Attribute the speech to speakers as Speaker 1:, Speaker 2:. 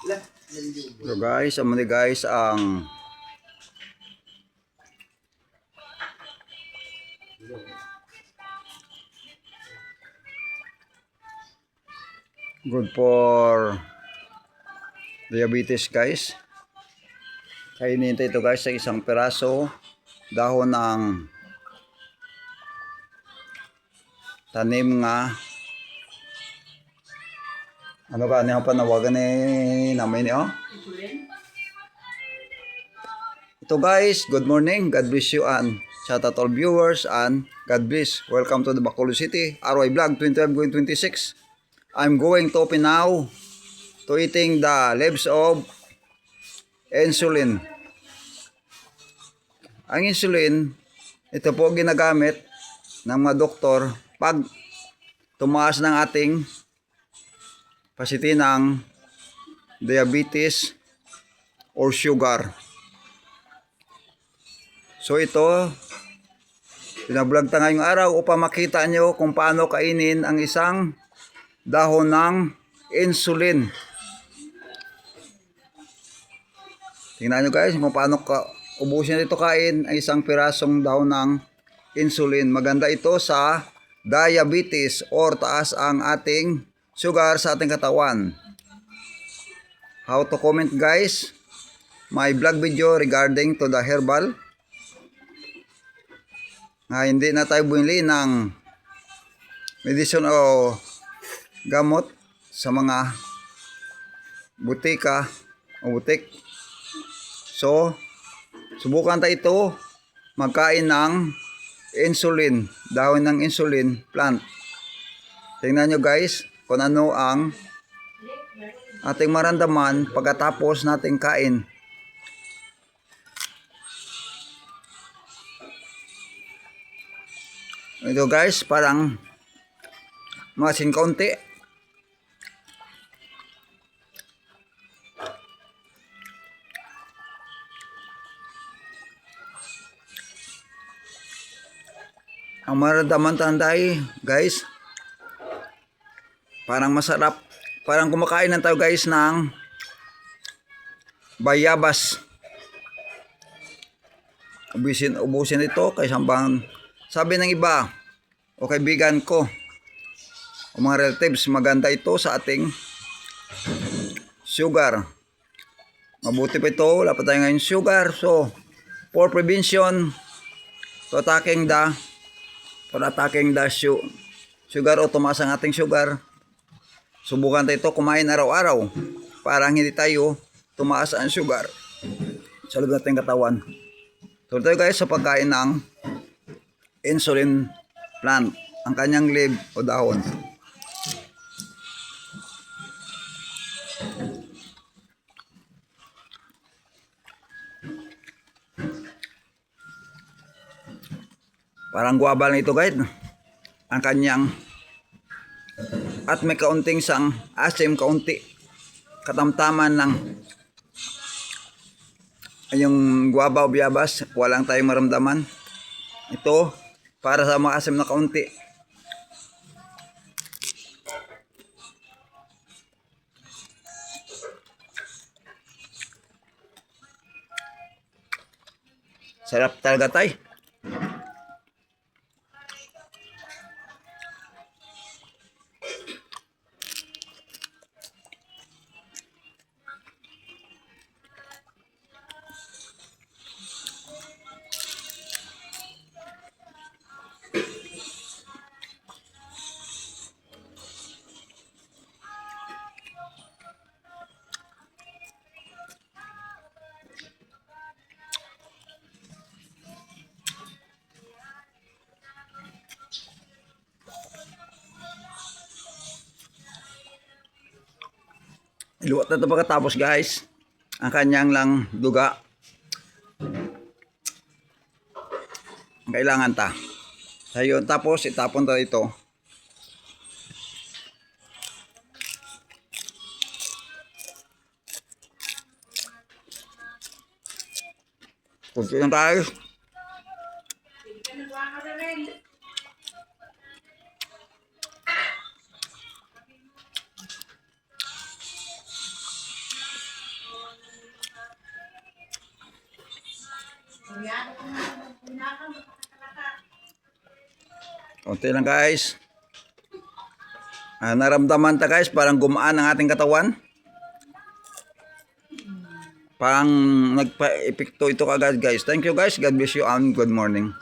Speaker 1: So guys, amo ni guys ang good for diabetes guys. Kainin ito guys sa isang piraso dahon ng tanim nga ano ka niya panawagan ni namin oh. Ito guys, good morning, God bless you and shout out all viewers and God bless. Welcome to the Bacolod City RY Vlog 2026. I'm going to open now to eating the leaves of insulin. Ang insulin, ito po ginagamit ng mga doktor pag tumaas ng ating pasitinang diabetes or sugar. So ito, pinablog ta ngayong araw upang makita nyo kung paano kainin ang isang dahon ng insulin. Tingnan nyo guys kung paano ubusin ito kain ang isang pirasong dahon ng insulin. Maganda ito sa diabetes or taas ang ating sugar sa ating katawan. How to comment guys? My vlog video regarding to the herbal. Hindi na tayo bumili ng medicine o gamot sa mga butika o butik. So, subukan tayo ito magkain ng insulin, dahon ng insulin plant. Tingnan nyo guys kung ano ang ating maramdaman pagkatapos nating kain. Ito guys, parang masin kaunti. Ang maramdaman tanday guys, parang masarap. Parang kumakain na tayo guys ng bayabas. Ubusin ito kaysa bang sabi ng iba o kaibigan ko o mga relatives, maganda ito sa ating sugar. Mabuti pa ito, wala pa tayo ngayon sugar. So, for prevention to attacking the sugar o tumaas ang ating sugar, subukan tayo ito kumain araw-araw para hindi tayo tumaas ang sugar sa loob nating katawan. So, tayo guys sa pagkain ng insulin plant, ang kanyang leaf o dahon. Parang guwabal nito guys, ang kanyang at may kaunting sang asim, kaunti katamtaman ng yung guwaba o biyabas, walang tayong maramdaman. Ito para sa maasim na kaunti. Sarap talaga tay. Iluwat na ito pagkatapos guys, ang kanyang lang duga. Ang kailangan ta. Ayun, tapos itapon ta ito. Kunti lang tayo. Konti lang guys. Naramdaman ta guys, parang gumaan ang ating katawan. Parang nagpa-epekto ito kagad guys. Thank you guys. God bless you and good morning.